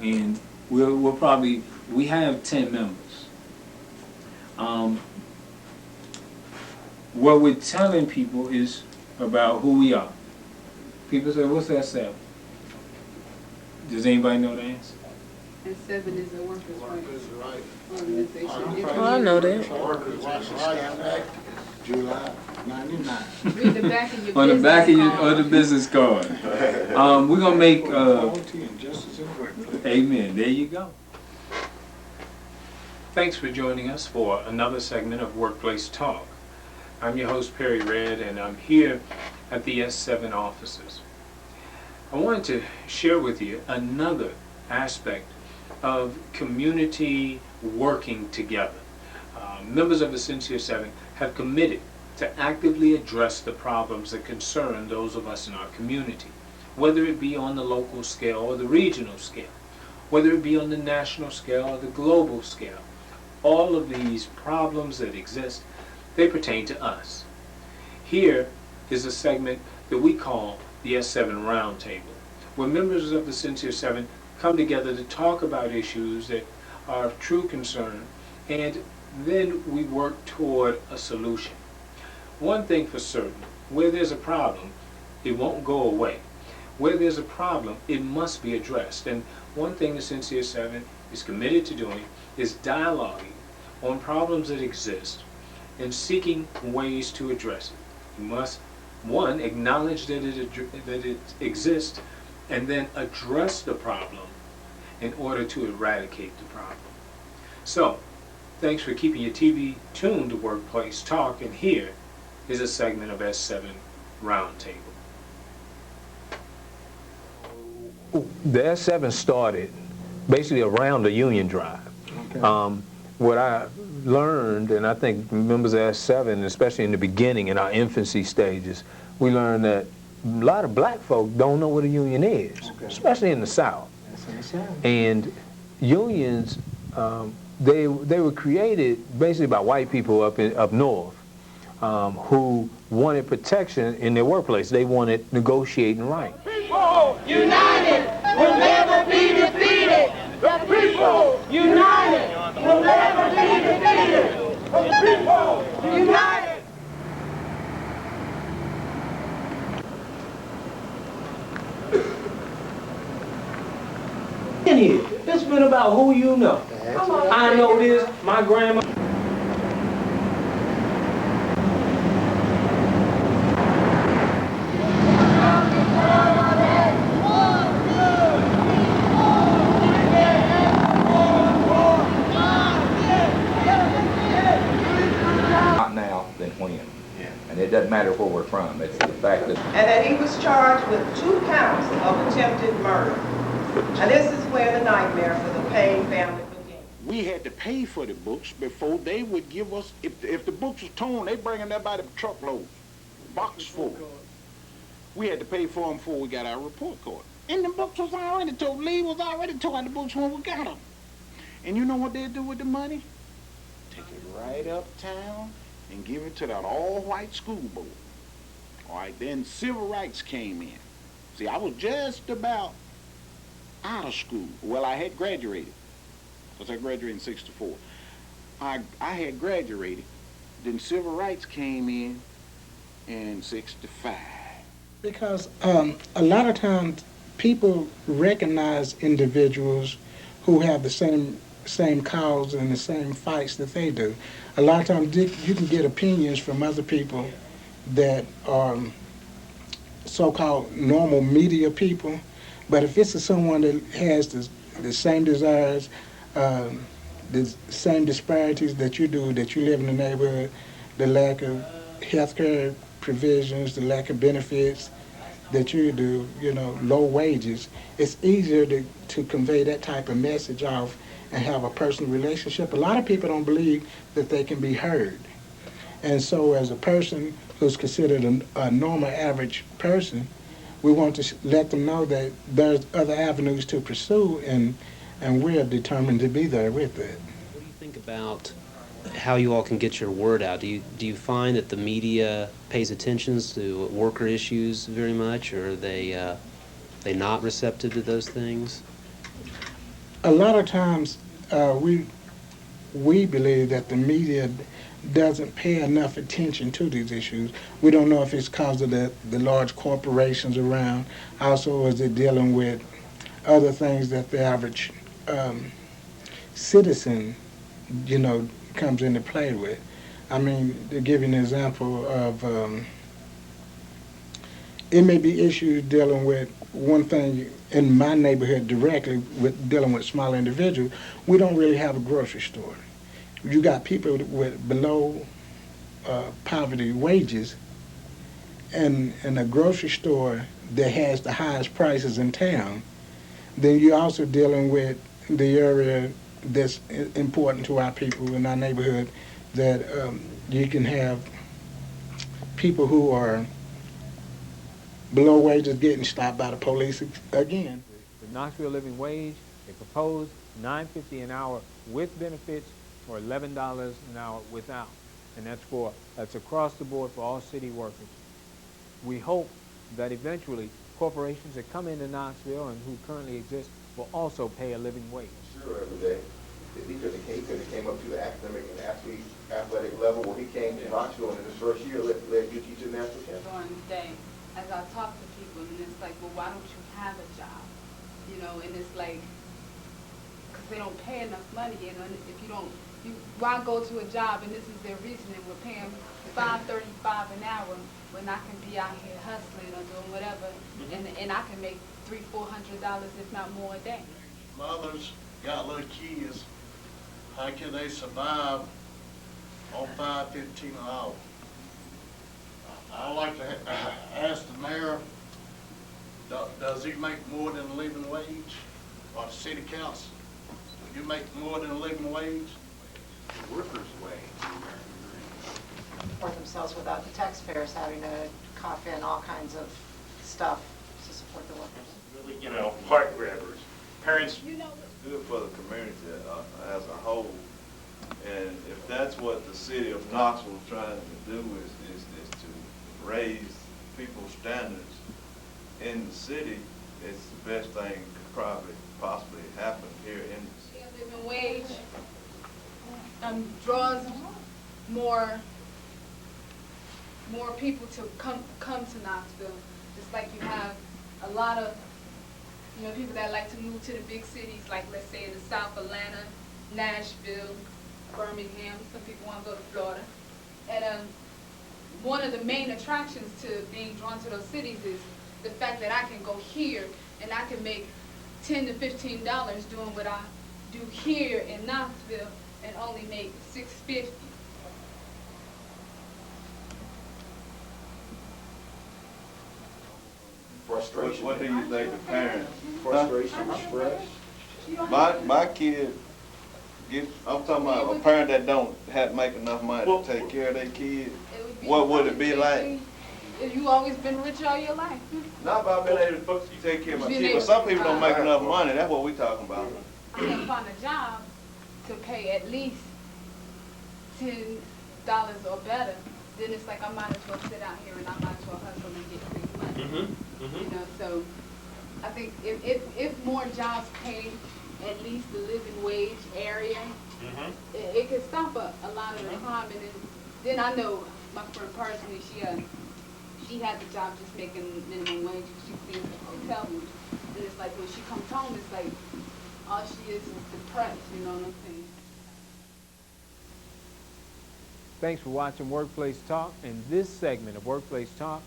and we'll probably, we have 10 members. What we're telling people is about who we are. People say, what's S7? Does anybody know the answer? S7 is a workers' rights organization. Oh, I know that. Workers' Rights July '99. Read the back of your On the back of card. the business card. We're gonna make Equality and justice in the workplace. amen. There you go. Thanks for joining us for another segment of Workplace Talk. I'm your host, Perry Red, and I'm here at the S7 offices. I wanted to share with you another aspect of community working together. Members of the Sincere 7 have committed to actively address the problems that concern those of us in our community, whether it be on the local scale or the regional scale, whether it be on the national scale or the global scale. All of these problems that exist, they pertain to us. Here is a segment that we call the S7 Roundtable, where members of the Sincere 7 come together to talk about issues that are of true concern, and then we work toward a solution. One thing for certain, where there's a problem, it won't go away. Where there's a problem, it must be addressed. And one thing the Sincere 7 is committed to doing is dialoguing on problems that exist and seeking ways to address it. You must, one, acknowledge that it exists, and then address the problem in order to eradicate the problem. So, thanks for keeping your TV tuned to Workplace Talk, and here is a segment of S7 Roundtable. The S7 started basically around the Union Drive. Okay. What I learned, and I think members of S7, especially in the beginning, in our infancy stages, we learned that a lot of black folk don't know what a union is, especially in the South. And unions, they were created basically by white people up north who wanted protection in their workplace. They wanted negotiating rights. People united will never be defeated. The people united will never be defeated. The people united. In here, it's been about who you know. I know this, my grandma. And it doesn't matter where we're from. It's the fact that... And that he was charged with 2 counts of attempted murder. And this is where the nightmare for the Payne family began. We had to pay for the books before they would give us, if the books was torn, they bring them there by the truckloads, box full. We had to pay for them before we got our report card. And the books was already torn. Lee was already torn the books when we got them. And you know what they do with the money? Take it right uptown and give it to that all-white school board. All right, then civil rights came in. See, I was just about out of school. Well, I had graduated, because I graduated in '64. I had graduated. Then civil rights came in '65. Because a lot of times people recognize individuals who have the same cause and the same fights that they do. A lot of times you can get opinions from other people that are so-called normal media people, but if it's someone that has the same desires, the same disparities that you do, that you live in the neighborhood, the lack of health care provisions, the lack of benefits that you do, low wages, it's easier to convey that type of message off and have a personal relationship. A lot of people don't believe that they can be heard. And so as a person who's considered a normal average person, we want to let them know that there's other avenues to pursue, and we're determined to be there with it. What do you think about how you all can get your word out? Do you find that the media pays attention to worker issues very much, or are they not receptive to those things? a lot of times we believe that the media doesn't pay enough attention to these issues. We don't know if it's because of the large corporations around. Also, is it dealing with other things that the average citizen, comes into play with. I mean, to give you an example of, it may be issues dealing with one thing in my neighborhood directly with dealing with small individuals. We don't really have a grocery store. You got people with below poverty wages and a grocery store that has the highest prices in town. Then you're also dealing with the area that's important to our people in our neighborhood, that you can have people who are below wages getting stopped by the police again. The Knoxville living wage, they proposed $9.50 an hour with benefits or $11 an hour without. And that's across the board for all city workers. We hope that eventually corporations that come into Knoxville and who currently exist will also pay a living wage. Sure, every day. If he could have came up to the academic and athletic level where he came to Knoxville in his first year, let you teach a national champion. During the day, as I talk to people, and it's like, well, why don't you have a job? And it's like, because they don't pay enough money, and if you don't, why go to a job? And this is their reasoning. We're paying $5.35 an hour when I can be out here hustling or doing whatever, and I can make $300-400, if not more, a day. Mothers got little kids. How can they survive on $5.15 an hour? I'd like to ask the mayor, does he make more than a living wage? Or the city council? Do you make more than a living wage? The workers' wage. Support themselves without the taxpayers having to cough in all kinds of stuff to support the workers. Really, heart grabbers. Parents. Good for the community as a whole. And if that's what the city of Knoxville is trying to do is to raise people's standards in the city, it's the best thing could possibly happen here in the city. The living wage draws more people to come to Knoxville. Just like you have a lot of people that like to move to the big cities, like let's say in the South, Atlanta, Nashville, Birmingham. Some people want to go to Florida. And one of the main attractions to being drawn to those cities is the fact that I can go here and I can make $10 to $15 doing what I do here in Knoxville and only make $6.50. Frustration. What do you think the parents? Frustration, stress. My kid I'm talking about a parent that don't make enough money to take care of their kid. What would it be like? You always been rich all your life. Not about being able to take care of my kid, but some people don't make enough money. That's what we talking about. I can find a job to pay at least $10 or better. Then it's like I might as well sit out here and I might as well hustle and get quick money. So I think if more jobs pay at least the living wage area, it could stop a lot of the crime. And then I know my friend personally, she had the job just making minimum wage. She cleans the hotel room. And it's like when she comes home, it's like all she is depressed, you know what I'm saying? Thanks for watching Workplace Talk. In this segment of Workplace Talk,